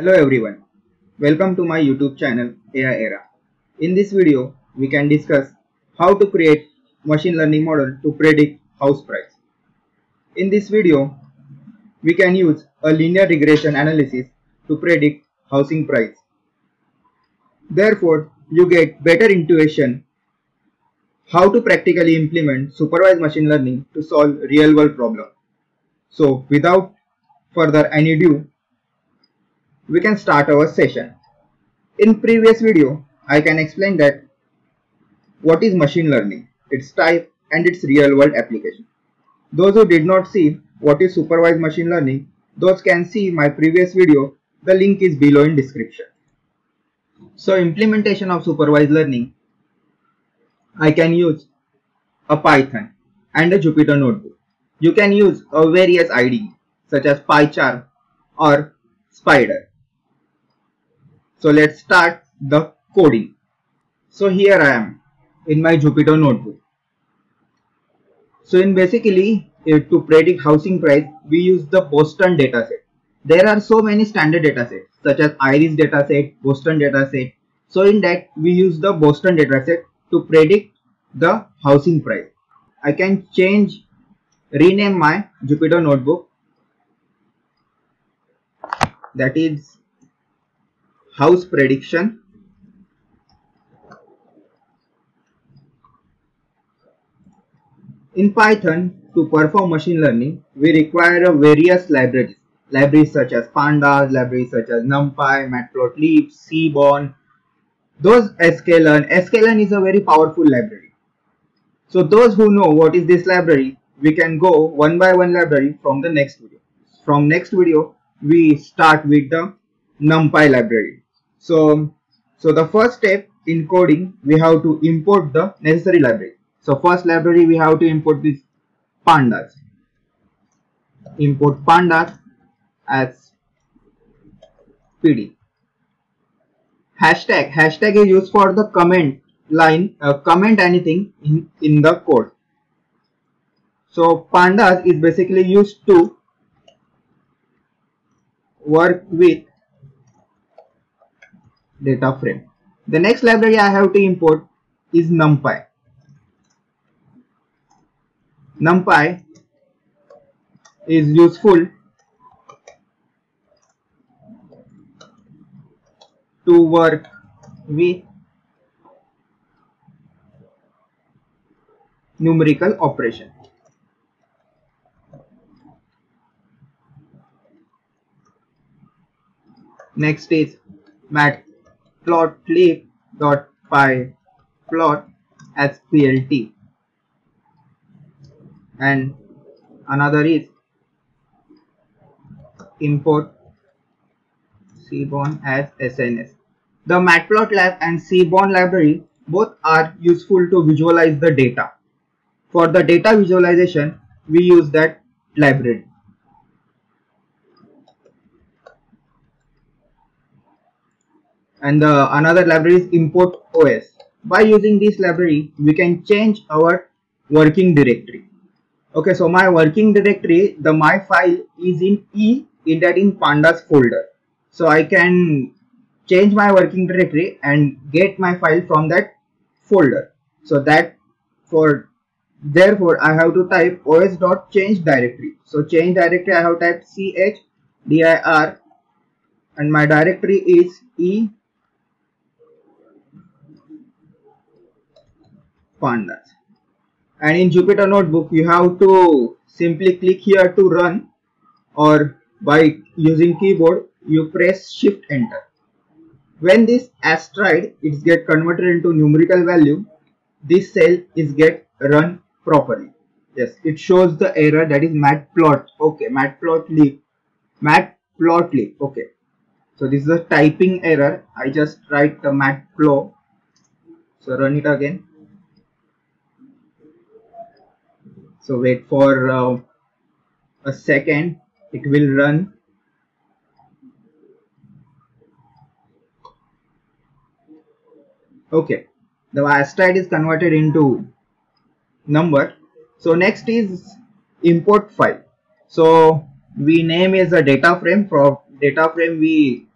Hello everyone, welcome to my YouTube channel AI Era. In this video, we can discuss how to create machine learning model to predict house price. In this video, we can use a linear regression analysis to predict housing price. Therefore, you get better intuition how to practically implement supervised machine learning to solve real world problems. So without further ado, we can start our session. In previous video, I can explain that what is machine learning, its type and its real world application. Those who did not see what is supervised machine learning, those can see my previous video. The link is below in description. So implementation of supervised learning, I can use a Python and a Jupyter notebook. You can use a various IDE such as PyCharm or Spider. So let's start the coding. So here I am in my Jupyter notebook. So in basically to predict housing price, we use the Boston dataset. There are so many standard datasets such as IRIS dataset, Boston dataset. So in that we use the Boston dataset to predict the housing price. I can rename my Jupyter notebook, that is house prediction. In Python, to perform machine learning, we require various libraries such as pandas, libraries such as NumPy, Matplotlib, Seaborn, those sklearn. Sklearn is a very powerful library. So those who know what is this library, we can go one by one library from the next video. From next video, we start with the NumPy library. So the first step in coding, we have to import the necessary library. So first library we have to import this pandas. Import pandas as PD. Hashtag is used for the comment line, comment anything in the code. So pandas is basically used to work with data frame. The next library I have to import is NumPy. NumPy is useful to work with numerical operation. Next is matplotlib.pyplot as PLT, and another is import Seaborn as SNS. The Matplotlib and Seaborn library both are useful to visualize the data. For the data visualization, we use that library. And another library is import OS. By using this library, we can change our working directory. Okay, so my working directory, my file is in pandas folder. So I can change my working directory and get my file from that folder. So therefore I have to type os.change directory. So change directory, I have typed chdir and my directory is pandas. And in Jupyter notebook, you have to simply click here to run, or by using keyboard you press shift enter. When this asteroid is get converted into numerical value, this cell is get run properly. Yes, it shows the error, that is matplot. Okay, matplotlib. Okay, so this is a typing error. I just write the matplot. So run it again. So wait for a second, it will run. Okay, the asteroid is converted into number. So next is import file. So we name is a data frame. For data frame we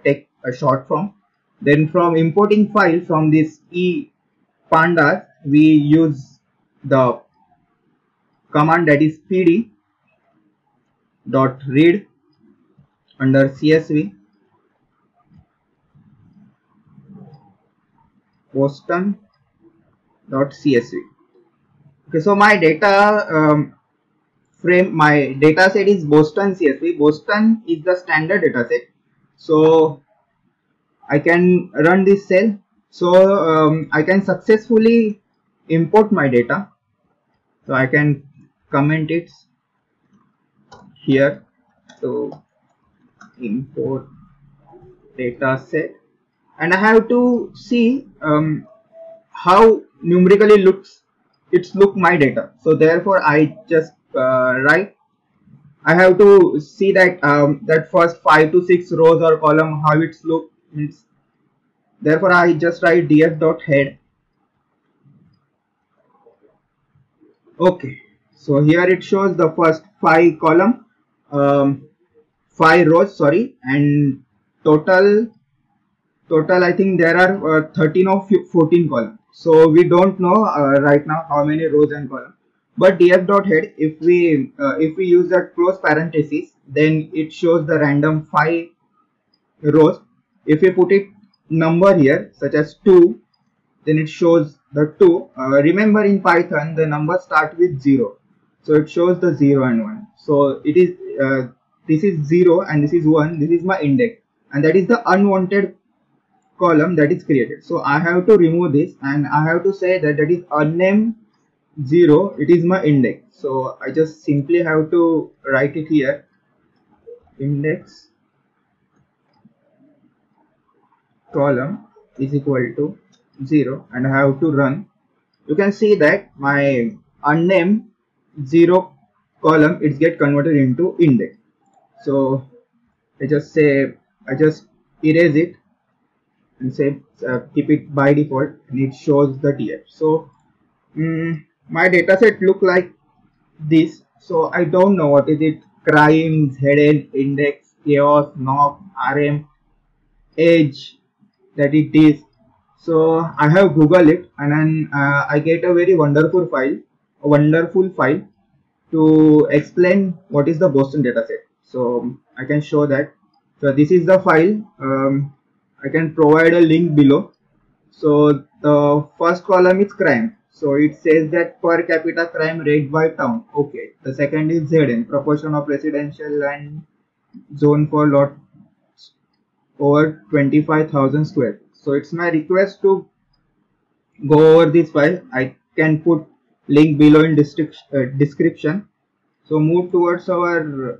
take a short form. Then from importing file from this ePandas, we use the command that is pd dot read under CSV Boston dot CSV. Okay, so my data frame, my data set is Boston CSV. Boston is the standard data set. So I can run this cell. So I can successfully import my data. So I can comment it here. So import data set, and I have to see how numerically looks my data. So therefore I just write, I have to see that that first 5 to 6 rows or column how it's look. Therefore I just write df.head. Okay, so here it shows the first 5 column, 5 rows, sorry, and total I think there are 13 or 14 columns. So we don't know right now how many rows and columns. But df.head, if we use that close parenthesis, then it shows the random 5 rows. If we put it number here such as 2, then it shows the 2. Remember, in Python the numbers start with 0, so it shows the 0 and 1. So it is this is 0 and this is 1. This is my index, and that is the unwanted column that is created. So I have to remove this, and I have to say that that is unnamed 0. It is my index. So I just simply have to write it here, index column is equal to 0, and I have to run. You can see that my unnamed 0 column, it's get converted into index. So I just erase it and say keep it by default, and it shows the TF. So my dataset look like this. So I don't know what is it: crimes, hidden, index, chaos, knock, RM, age, that it is. So I have Googled it, and then I get a very wonderful file to explain what is the Boston dataset. So I can show that. So this is the file. I can provide a link below. So the first column is crime. So it says that per capita crime rate by town. Okay. The second is ZN, proportion of residential and zone for lot over 25,000 square. So it's my request to go over this file. I can put link below in description. So move towards our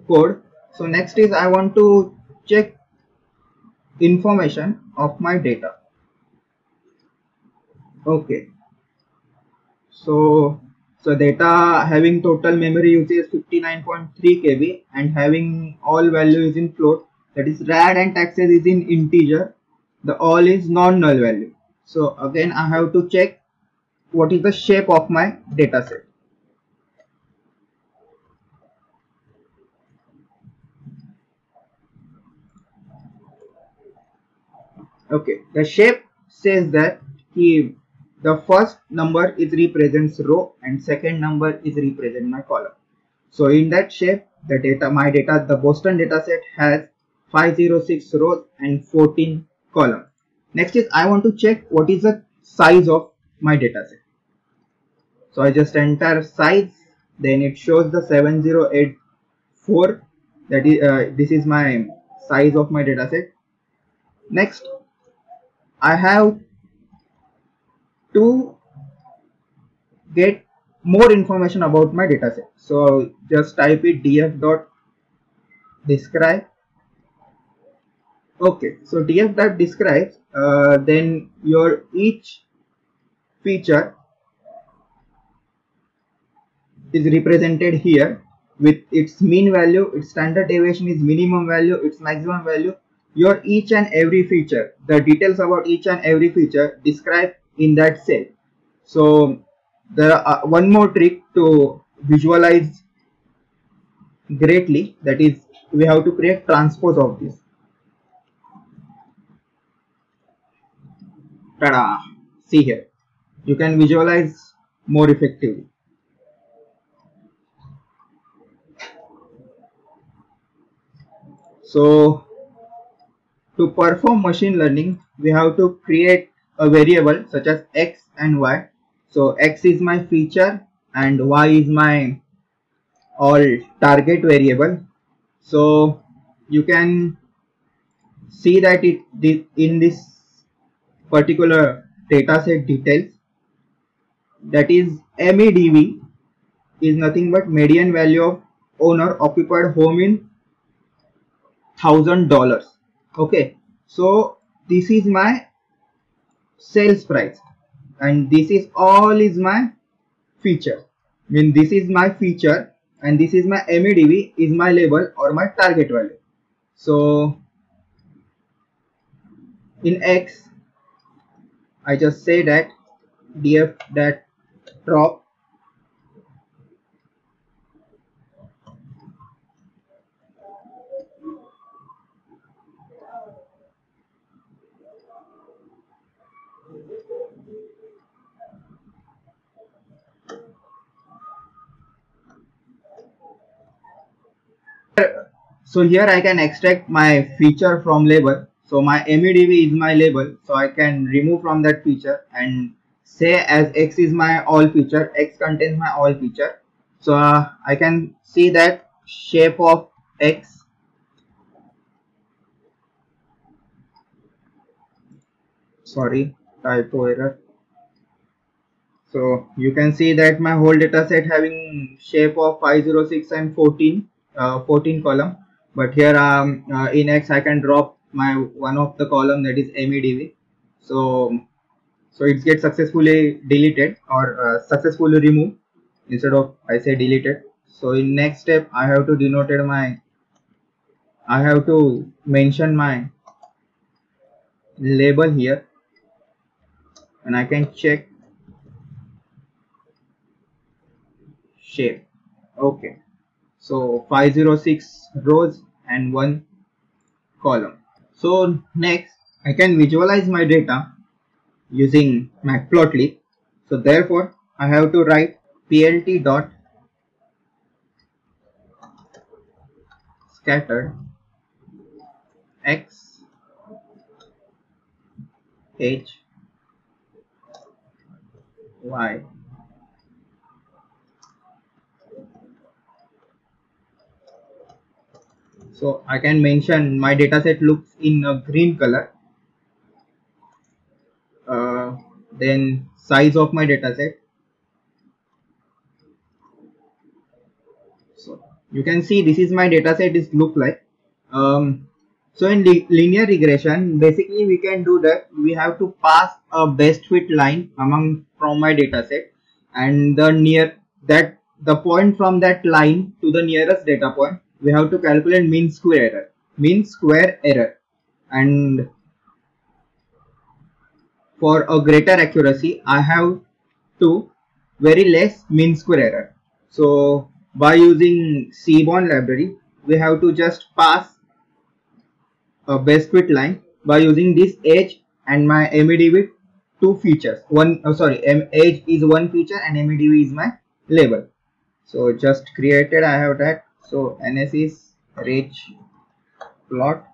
code. So next is I want to check information of my data. Okay. So data having total memory usage 59.3 KB and having all values in float, that is rad and taxes is in integer, the all is non-null value. So again I have to check what is the shape of my data set. Okay, the shape says that the first number is represents row and second number is represent my column. So in that shape, the Boston dataset has 506 rows and 14 columns. Next is I want to check what is the size of my dataset. So I just enter size, then it shows the 7084. That is this is my size of my dataset. Next, I have to get more information about my dataset. So just type it df.describe. Okay, so df.describe, then your each feature is represented here with its mean value, its standard deviation is minimum value, its maximum value. Your each and every feature, the details about each and every feature described in that cell. So there are one more trick to visualize greatly, that is we have to create transpose of this. Tada! See here, you can visualize more effectively. So to perform machine learning, we have to create a variable such as x and y. So x is my feature and y is my all target variable. So you can see that in this particular dataset details, that is MEDV is nothing but median value of owner occupied home in $1,000. Okay, so this is my sales price and this is all is my feature. This is my feature and this is my MEDV is my label or my target value. So in X, I just say that df that drop so here I can extract my feature from label. So my MEDV is my label, so I can remove from that feature and say as X is my all feature, X contains my all feature. So I can see that shape of X, sorry, typo error. So you can see that my whole data set having shape of 506 and 14 column, but here in X I can drop my one of the column, that is MEDV. So it gets successfully deleted or successfully removed instead of I say deleted. So in next step I have to mention my label here and I can check shape. Okay, so 506 rows and 1 column. So next I can visualize my data using matplotlib. So therefore I have to write plt dot scatter x h y. So I can mention my dataset looks in a green color. Then size of my dataset. So you can see this is my dataset is look like. So in linear regression, basically we can do that. We have to pass a best fit line from my dataset, and the point from that line to the nearest data point, we have to calculate mean square error, and for a greater accuracy I have to very less mean square error. So by using Seaborn library, we have to just pass a best fit line by using this age and my MEDV two features. Age is one feature and MEDV is my label. So just created, I have that. So NS is rich plot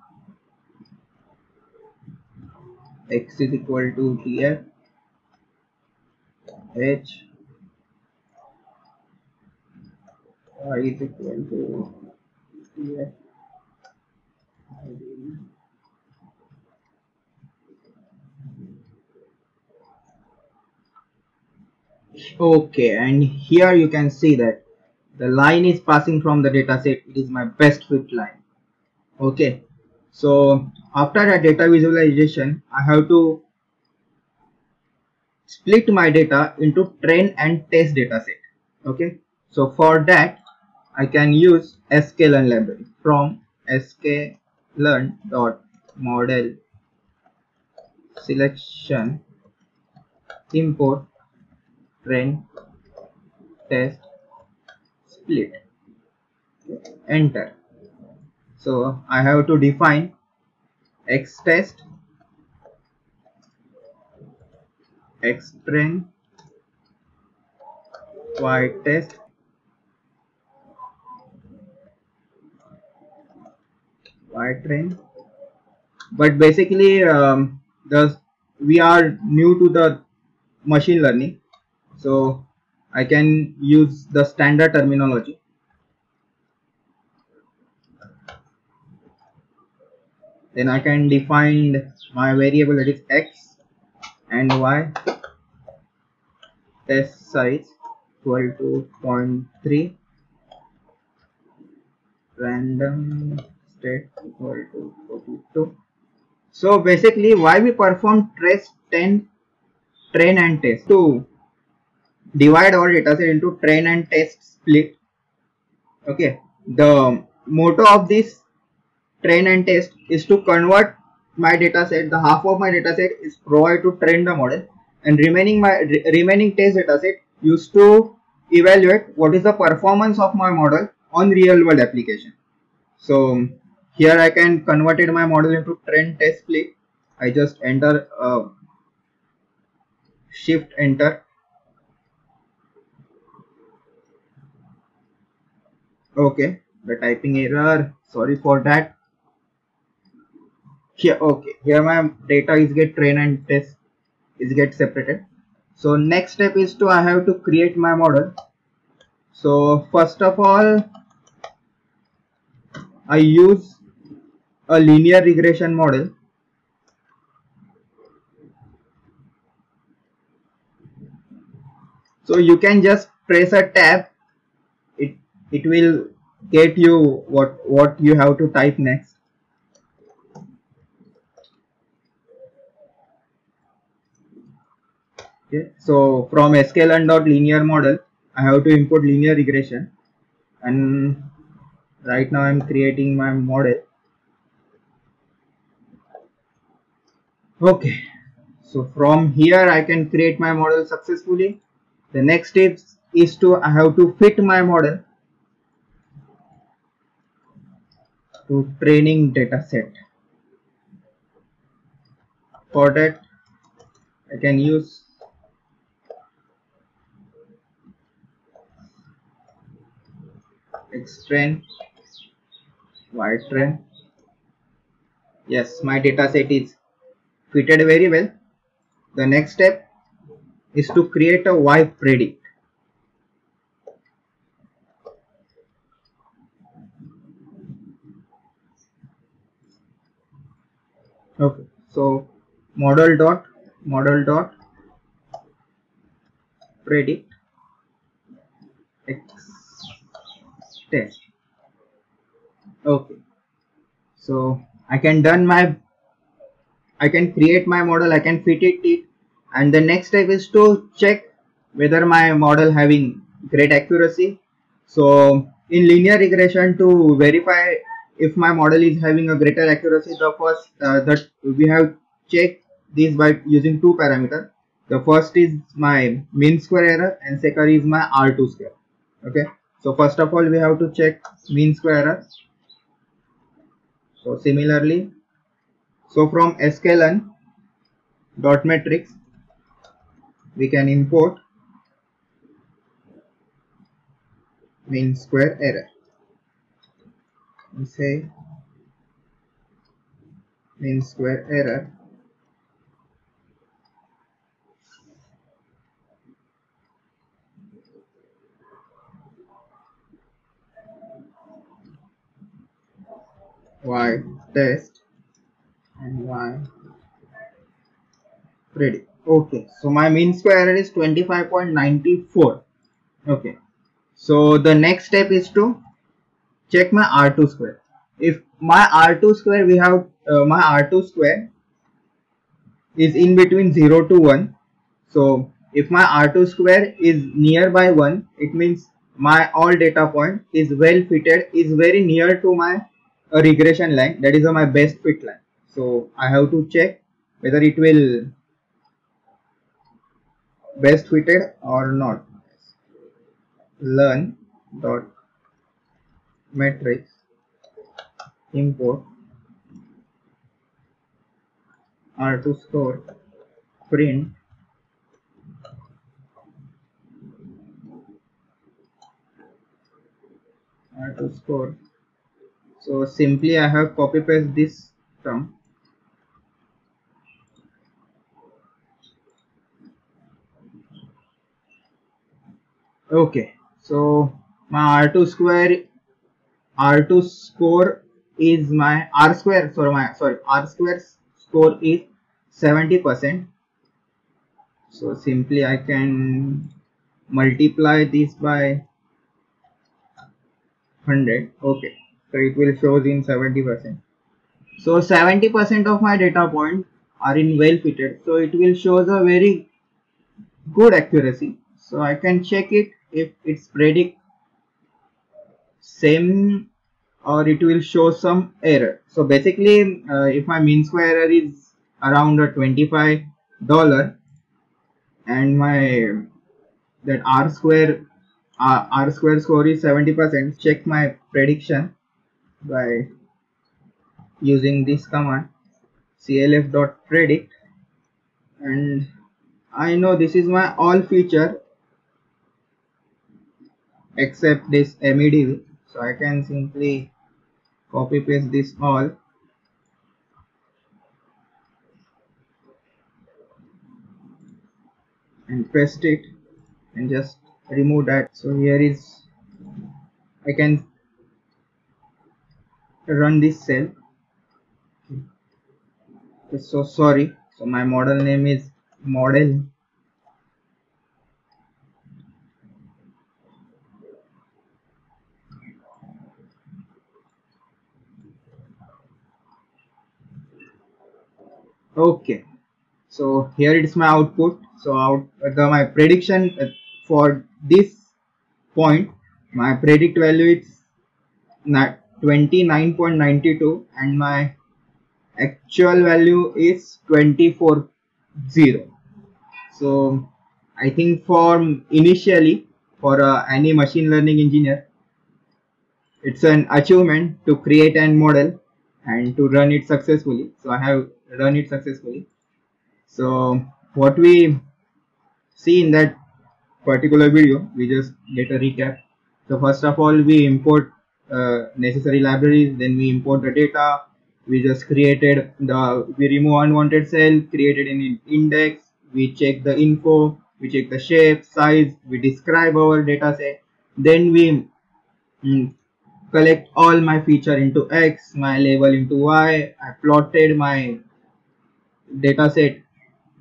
x is equal to TF h y is equal to TF. Okay, and here you can see that the line is passing from the dataset. It is my best fit line. Okay, so after the data visualization, I have to split my data into train and test dataset. Okay, so for that I can use sklearn library from sklearn.model selection import train test split. Enter. So I have to define X test, X train, Y test, Y train. But basically, we are new to the machine learning, so I can use the standard terminology. Then I can define my variable, that is X and Y. Test size equal to 0.3, random state equal to 42. So basically, why we perform train and test? To divide our dataset into train and test split. Okay, the motto of this train and test is to convert my dataset. The half of my dataset is provided to train the model, and remaining test dataset used to evaluate what is the performance of my model on real world application. So here I can converted my model into train test split. I just enter shift enter. Okay, the typing error, sorry for that. Here, okay, here my data is get train and test is get separated. So next step is to I have to create my model. So first of all, I use a linear regression model. So you can just press a tab, it will get you what you have to type next. Okay, so from sklearn.linear model, I have to import linear regression, and right now I'm creating my model. Okay, so from here I can create my model successfully. The next step is to I have to fit my model to training data set. For that I can use xtrain, ytrain. Yes, my data set is fitted very well. The next step is to create a y predict. Okay, so model dot predict x test. Okay, so I can create my model, I can fit it, and the next step is to check whether my model having great accuracy. So in linear regression, to verify if my model is having a greater accuracy, the first that we have checked this by using two parameters. The first is my mean square error and second is my R2 square. Okay, so first of all we have to check mean square error. So similarly, so from sklearn.metrics we can import mean square error. We say mean square error y test and y predict. Okay, so my mean square error is 25.94. okay, so the next step is to check my R2 square. If my R2 square, we have my R2 square is in between 0 to 1. So if my R2 square is nearby 1, it means my all data point is well fitted, is very near to my regression line, that is my best fit line. So I have to check whether it will best fitted or not. Learn dot metrics import R2 score print R2 score. So simply I have copy paste this term. Okay, so my R2 score is my R square. R square score is 70%. So simply I can multiply this by 100. Okay, so it will show in 70%. So 70% of my data points are in well fitted, so it will show a very good accuracy. So I can check it if it's predict same or it will show some error. So basically if my mean square error is around $25 and my that R square score is 70%, check my prediction by using this command clf.predict, and I know this is my all feature except this MEDV, so I can simply copy paste this all and paste it and just remove that. So here is, I can run this cell. So sorry, so my model name is model. Okay, so here it's my output. So my prediction for this point, my predict value is 29.92 and my actual value is 24.0. So I think for initially for any machine learning engineer, it's an achievement to create a model and to run it successfully. So I have run it successfully. So what we see in that particular video, we just get a recap. So first of all, we import necessary libraries, then we import the data. We just created we remove unwanted cell, created an index, we check the info, we check the shape, size, we describe our data set, then we collect all my feature into X, my label into Y, I plotted my data set,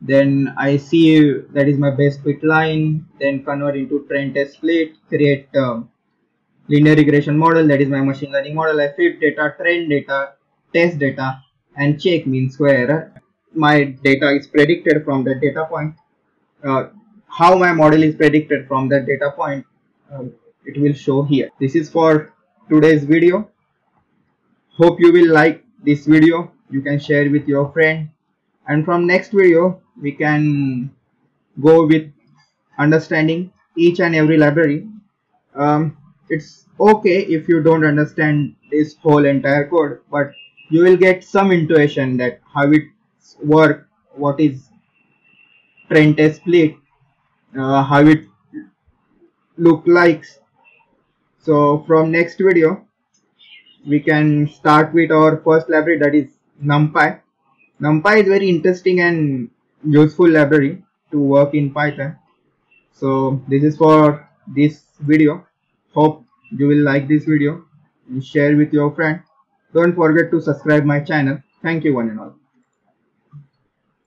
then I see that is my best fit line, then convert into trend test split, create linear regression model, that is my machine learning model. I fit data, trend data, test data, and check mean square error. My data is predicted from that data point. How my model is predicted from that data point, it will show here. This is for today's video. Hope you will like this video. You can share with your friend, and from next video we can go with understanding each and every library. It's okay if you don't understand this whole entire code, but you will get some intuition that how it works, what is trend test split, how it look like. So from next video we can start with our first library, that is NumPy. NumPy is very interesting and useful library to work in Python. So this is for this video. Hope you will like this video and share with your friend. Don't forget to subscribe my channel. Thank you one and all.